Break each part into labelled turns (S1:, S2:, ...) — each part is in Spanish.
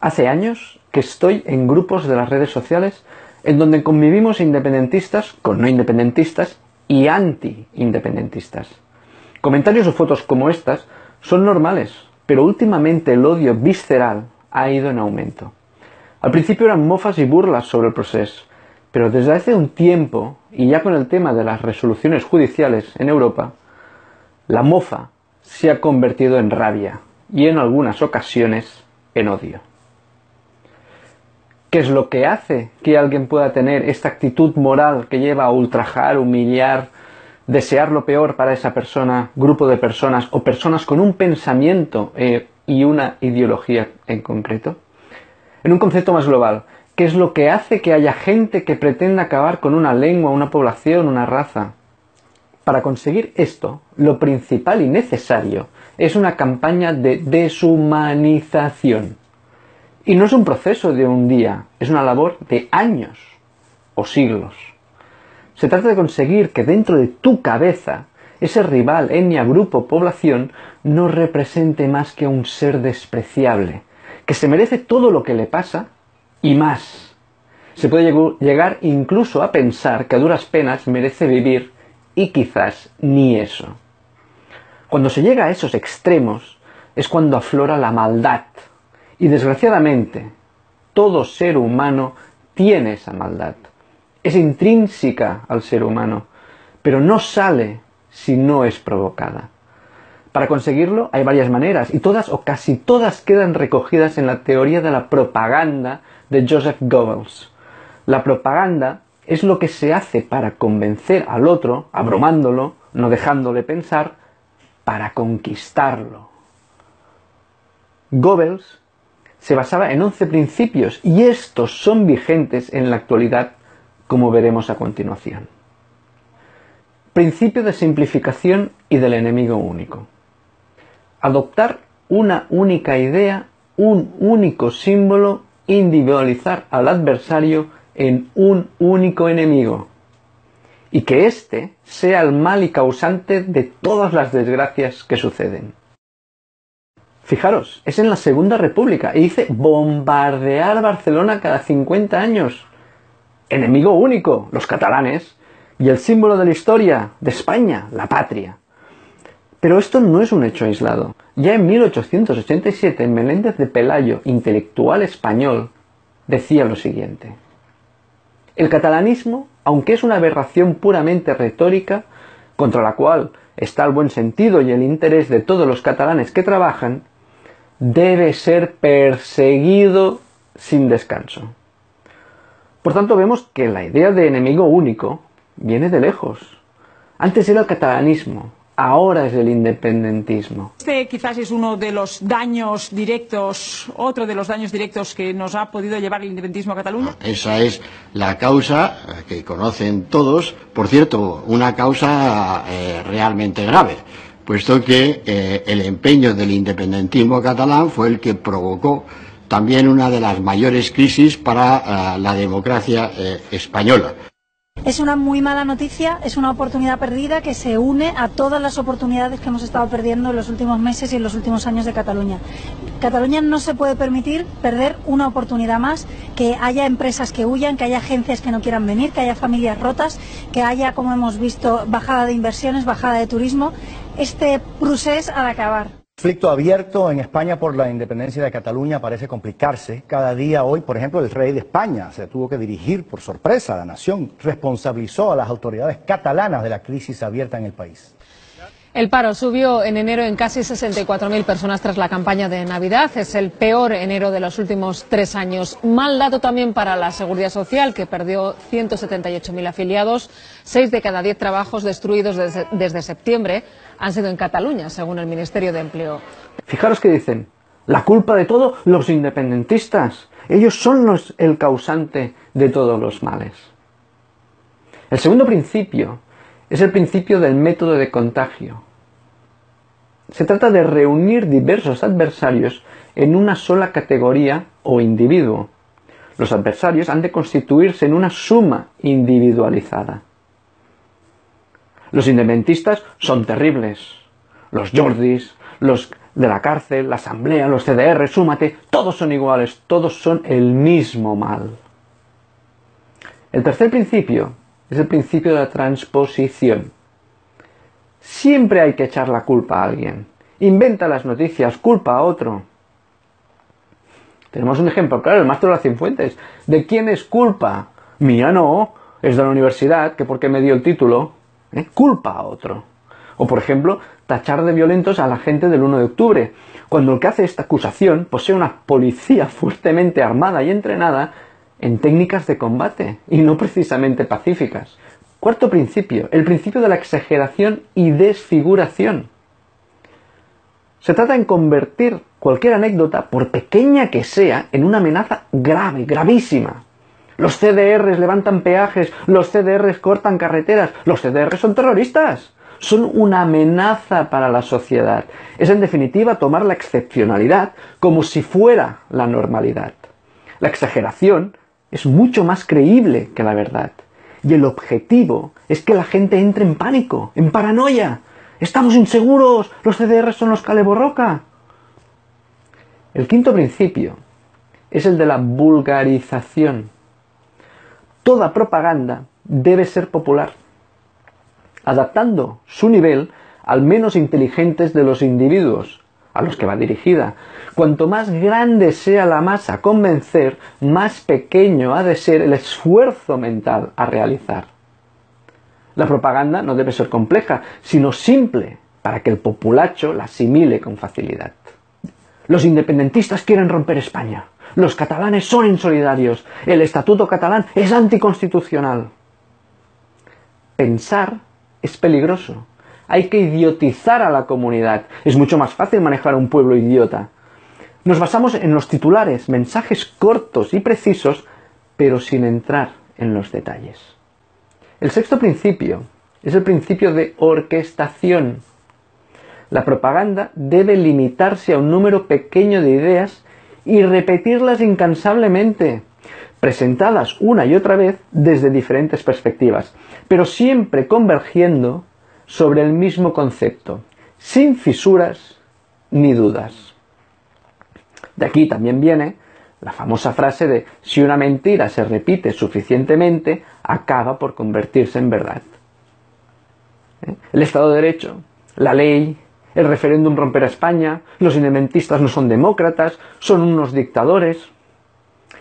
S1: Hace años que estoy en grupos de las redes sociales en donde convivimos independentistas con no independentistas y anti-independentistas. Comentarios o fotos como estas son normales, pero últimamente el odio visceral ha ido en aumento. Al principio eran mofas y burlas sobre el proceso, pero desde hace un tiempo, y ya con el tema de las resoluciones judiciales en Europa, la mofa se ha convertido en rabia y en algunas ocasiones en odio. ¿Qué es lo que hace que alguien pueda tener esta actitud moral que lleva a ultrajar, humillar, desear lo peor para esa persona, grupo de personas o personas con un pensamiento y una ideología en concreto? En un concepto más global, ¿qué es lo que hace que haya gente que pretenda acabar con una lengua, una población, una raza? Para conseguir esto, lo principal y necesario es una campaña de deshumanización. Y no es un proceso de un día, es una labor de años o siglos. Se trata de conseguir que dentro de tu cabeza ese rival, etnia, grupo, población, no represente más que un ser despreciable, que se merece todo lo que le pasa y más. Se puede llegar incluso a pensar que a duras penas merece vivir y quizás ni eso. Cuando se llega a esos extremos es cuando aflora la maldad. Y desgraciadamente, todo ser humano tiene esa maldad. Es intrínseca al ser humano, pero no sale si no es provocada. Para conseguirlo hay varias maneras, y todas o casi todas quedan recogidas en la teoría de la propaganda de Joseph Goebbels. La propaganda es lo que se hace para convencer al otro, abrumándolo, no dejándole pensar, para conquistarlo. Goebbels se basaba en 11 principios y estos son vigentes en la actualidad, como veremos a continuación. Principio de simplificación y del enemigo único. Adoptar una única idea, un único símbolo, individualizar al adversario en un único enemigo. Y que éste sea el mal y causante de todas las desgracias que suceden. Fijaros, es en la Segunda República y dice bombardear Barcelona cada 50 años. Enemigo único, los catalanes, y el símbolo de la historia, de España, la patria. Pero esto no es un hecho aislado. Ya en 1887, Meléndez de Pelayo, intelectual español, decía lo siguiente: el catalanismo, aunque es una aberración puramente retórica, contra la cual está el buen sentido y el interés de todos los catalanes que trabajan, debe ser perseguido sin descanso. Por tanto, vemos que la idea de enemigo único viene de lejos. Antes era el catalanismo, ahora es el independentismo.
S2: Este quizás es uno de los daños directos, otro de los daños directos que nos ha podido llevar el independentismo a Cataluña.
S3: Esa es la causa que conocen todos, por cierto, una causa realmente grave, puesto que el empeño del independentismo catalán fue el que provocó también una de las mayores crisis para la democracia española.
S4: Es una muy mala noticia, es una oportunidad perdida que se une a todas las oportunidades que hemos estado perdiendo en los últimos meses y en los últimos años de Cataluña. Cataluña no se puede permitir perder una oportunidad más, que haya empresas que huyan, que haya agencias que no quieran venir, que haya familias rotas, que haya, como hemos visto, bajada de inversiones, bajada de turismo. Este procés ha de acabar.
S5: El conflicto abierto en España por la independencia de Cataluña parece complicarse. Cada día hoy, por ejemplo, el rey de España se tuvo que dirigir por sorpresa a la nación. Responsabilizó a las autoridades catalanas de la crisis abierta en el país.
S6: El paro subió en enero en casi 64.000 personas tras la campaña de Navidad. Es el peor enero de los últimos 3 años. Mal dato también para la Seguridad Social, que perdió 178.000 afiliados. 6 de cada 10 trabajos destruidos desde septiembre han sido en Cataluña, según el Ministerio de Empleo.
S1: Fijaros que dicen, la culpa de todo, los independentistas. Ellos son el causante de todos los males. El segundo principio es el principio del método de contagio. Se trata de reunir diversos adversarios en una sola categoría o individuo. Los adversarios han de constituirse en una suma individualizada. Los independentistas son terribles. Los Jordis, los de la cárcel, la asamblea, los CDR, súmate, todos son iguales, todos son el mismo mal. El tercer principio es el principio de la transposición. Siempre hay que echar la culpa a alguien. Inventa las noticias, culpa a otro. Tenemos un ejemplo claro, el maestro de las Cienfuentes. ¿De quién es culpa? Mía no, es de la universidad, que porque me dio el título, culpa a otro. O por ejemplo, tachar de violentos a la gente del 1 de octubre, cuando el que hace esta acusación posee una policía fuertemente armada y entrenada en técnicas de combate, y no precisamente pacíficas. Cuarto principio, el principio de la exageración y desfiguración. Se trata en convertir cualquier anécdota, por pequeña que sea, en una amenaza grave, gravísima. Los CDRs levantan peajes, los CDRs cortan carreteras, los CDRs son terroristas. Son una amenaza para la sociedad. Es en definitiva tomar la excepcionalidad como si fuera la normalidad. La exageración es mucho más creíble que la verdad. Y el objetivo es que la gente entre en pánico, en paranoia. ¡Estamos inseguros! ¡Los CDR son los caleborroca! El quinto principio es el de la vulgarización. Toda propaganda debe ser popular, adaptando su nivel al menos inteligentes de los individuos a los que va dirigida. Cuanto más grande sea la masa a convencer, más pequeño ha de ser el esfuerzo mental a realizar. La propaganda no debe ser compleja, sino simple, para que el populacho la asimile con facilidad. Los independentistas quieren romper España. Los catalanes son insolidarios. El estatuto catalán es anticonstitucional. Pensar es peligroso. Hay que idiotizar a la comunidad. Es mucho más fácil manejar a un pueblo idiota. Nos basamos en los titulares, mensajes cortos y precisos, pero sin entrar en los detalles. El sexto principio es el principio de orquestación. La propaganda debe limitarse a un número pequeño de ideas y repetirlas incansablemente, presentadas una y otra vez desde diferentes perspectivas, pero siempre convergiendo sobre el mismo concepto, sin fisuras ni dudas. De aquí también viene la famosa frase de si una mentira se repite suficientemente, acaba por convertirse en verdad. El Estado de Derecho, la ley, el referéndum romperá España, los independentistas no son demócratas, son unos dictadores.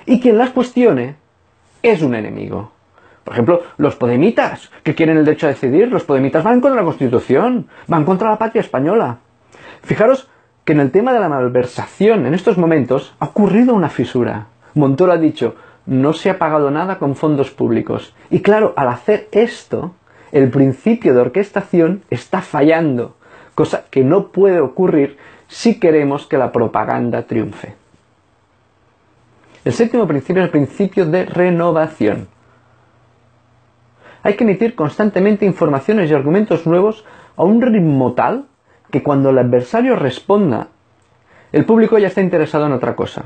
S1: Y quien las cuestione es un enemigo. Por ejemplo, los podemitas, que quieren el derecho a decidir, los podemitas van contra la Constitución, van contra la patria española. Fijaros que en el tema de la malversación, en estos momentos, ha ocurrido una fisura. Montoro ha dicho, no se ha pagado nada con fondos públicos. Y claro, al hacer esto, el principio de orquestación está fallando, cosa que no puede ocurrir si queremos que la propaganda triunfe. El séptimo principio es el principio de renovación. Hay que emitir constantemente informaciones y argumentos nuevos a un ritmo tal que cuando el adversario responda, el público ya está interesado en otra cosa.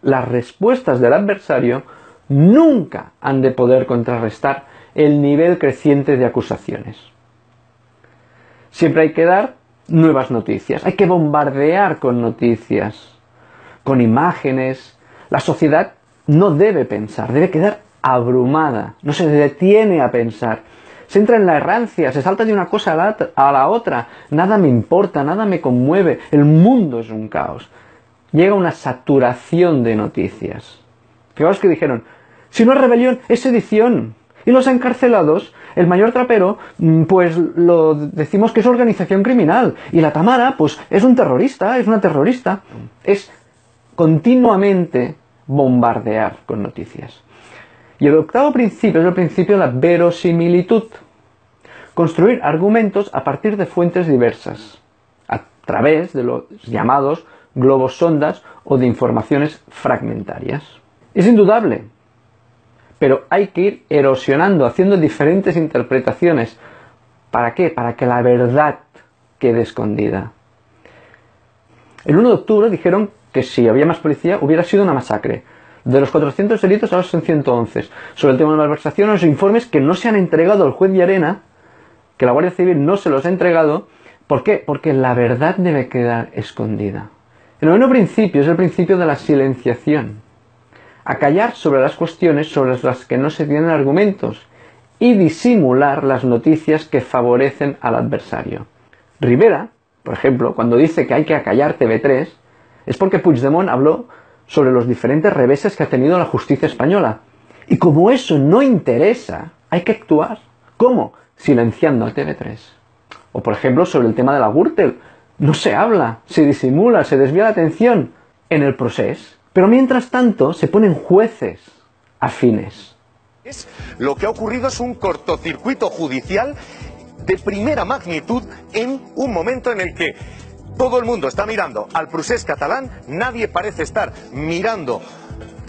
S1: Las respuestas del adversario nunca han de poder contrarrestar el nivel creciente de acusaciones. Siempre hay que dar nuevas noticias, hay que bombardear con noticias, con imágenes. La sociedad no debe pensar, debe quedar abrumada, no se detiene a pensar. Se entra en la errancia, se salta de una cosa a la otra, nada me importa, nada me conmueve, el mundo es un caos. Llega una saturación de noticias. Fijaos que dijeron, si no es rebelión, es sedición. Y los encarcelados, el mayor trapero, pues lo decimos que es organización criminal. Y la Tamara, pues es un terrorista, es una terrorista. Es continuamente bombardear con noticias. Y el octavo principio es el principio de la verosimilitud. Construir argumentos a partir de fuentes diversas, a través de los llamados globos sondas o de informaciones fragmentarias. Es indudable, pero hay que ir erosionando, haciendo diferentes interpretaciones. ¿Para qué? Para que la verdad quede escondida. El 1 de octubre dijeron que si había más policía hubiera sido una masacre. De los 400 delitos ahora son 111. Sobre el tema de la malversación, los informes que no se han entregado al juez Llarena, que la Guardia Civil no se los ha entregado, ¿Por qué? Porque la verdad debe quedar escondida. El noveno principio es el principio de la silenciación. Acallar sobre las cuestiones sobre las que no se tienen argumentos y disimular las noticias que favorecen al adversario. Rivera, por ejemplo, cuando dice que hay que acallar TV3, es porque Puigdemont habló sobre los diferentes reveses que ha tenido la justicia española. Y como eso no interesa, hay que actuar. ¿Cómo? Silenciando a TV3. O por ejemplo sobre el tema de la Gürtel. No se habla, se disimula, se desvía la atención en el proceso. Pero mientras tanto se ponen jueces afines.
S7: Lo que ha ocurrido es un cortocircuito judicial de primera magnitud en un momento en el que todo el mundo está mirando al procés catalán, nadie parece estar mirando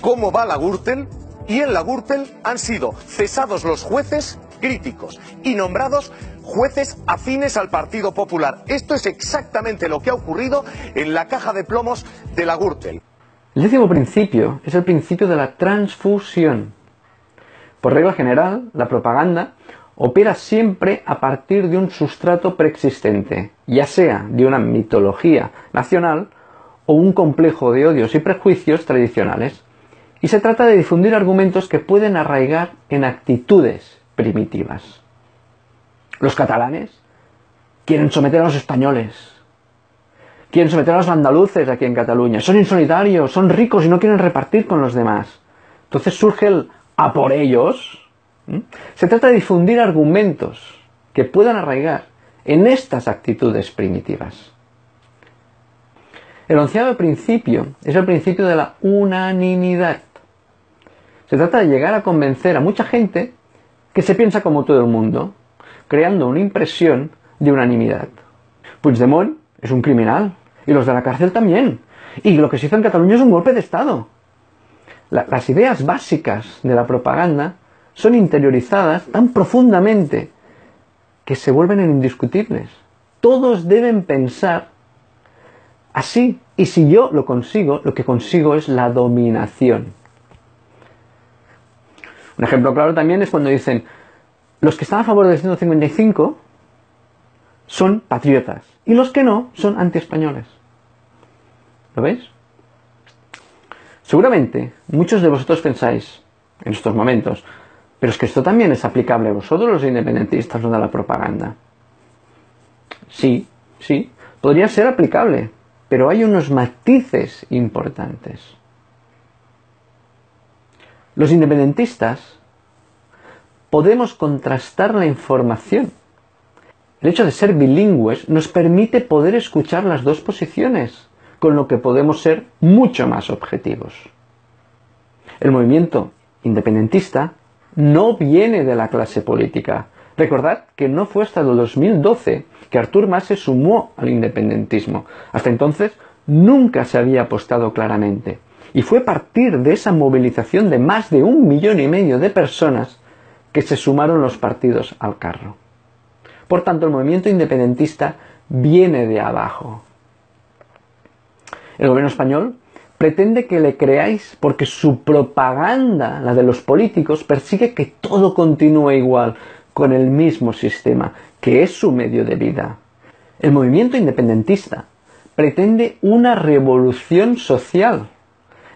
S7: cómo va la Gürtel, y en la Gürtel han sido cesados los jueces críticos y nombrados jueces afines al Partido Popular. Esto es exactamente lo que ha ocurrido en la caja de plomos de la Gürtel.
S1: El 10º principio es el principio de la transfusión. Por regla general, la propaganda opera siempre a partir de un sustrato preexistente, ya sea de una mitología nacional o un complejo de odios y prejuicios tradicionales, y se trata de difundir argumentos que pueden arraigar en actitudes primitivas. Los catalanes quieren someter a los españoles, quieren someter a los andaluces aquí en Cataluña, son insolidarios, son ricos y no quieren repartir con los demás. Entonces surge el a por ellos. Se trata de difundir argumentos que puedan arraigar en estas actitudes primitivas. El 11º principio es el principio de la unanimidad. Se trata de llegar a convencer a mucha gente que se piensa como todo el mundo, creando una impresión de unanimidad. Puigdemont es un criminal, y los de la cárcel también, y lo que se hizo en Cataluña es un golpe de Estado. Las ideas básicas de la propaganda son interiorizadas tan profundamente que se vuelven indiscutibles. Todos deben pensar así, y si yo lo consigo, lo que consigo es la dominación. Un ejemplo claro también es cuando dicen los que están a favor del 155 son patriotas y los que no son antiespañoles. ¿Lo veis? Seguramente muchos de vosotros pensáis en estos momentos, pero es que esto también es aplicable a vosotros los independentistas, no de la propaganda. Sí, podría ser aplicable, pero hay unos matices importantes. Los independentistas podemos contrastar la información. El hecho de ser bilingües nos permite poder escuchar las dos posiciones, con lo que podemos ser mucho más objetivos. El movimiento independentista no viene de la clase política. Recordad que no fue hasta el 2012 que Artur Mas se sumó al independentismo. Hasta entonces nunca se había apostado claramente. Y fue a partir de esa movilización de más de 1,5 millones de personas que se sumaron los partidos al carro. Por tanto, el movimiento independentista viene de abajo. El gobierno español pretende que le creáis porque su propaganda, la de los políticos, persigue que todo continúe igual, con el mismo sistema, que es su medio de vida. El movimiento independentista pretende una revolución social,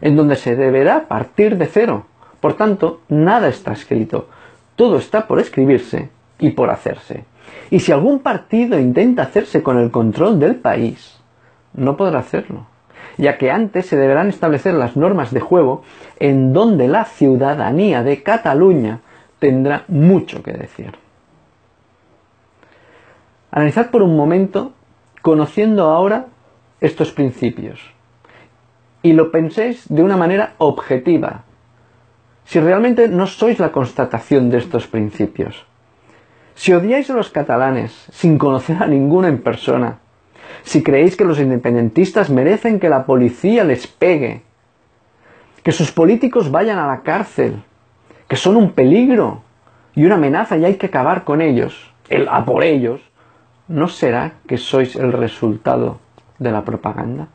S1: en donde se deberá partir de cero. Por tanto, nada está escrito, todo está por escribirse y por hacerse. Y si algún partido intenta hacerse con el control del país, no podrá hacerlo, ya que antes se deberán establecer las normas de juego en donde la ciudadanía de Cataluña tendrá mucho que decir. Analizad por un momento, conociendo ahora estos principios, y lo penséis de una manera objetiva, si realmente no sois la constatación de estos principios. Si odiáis a los catalanes sin conocer a ninguno en persona, si creéis que los independentistas merecen que la policía les pegue, que sus políticos vayan a la cárcel, que son un peligro y una amenaza y hay que acabar con ellos, el a por ellos, ¿no será que sois el resultado de la propaganda?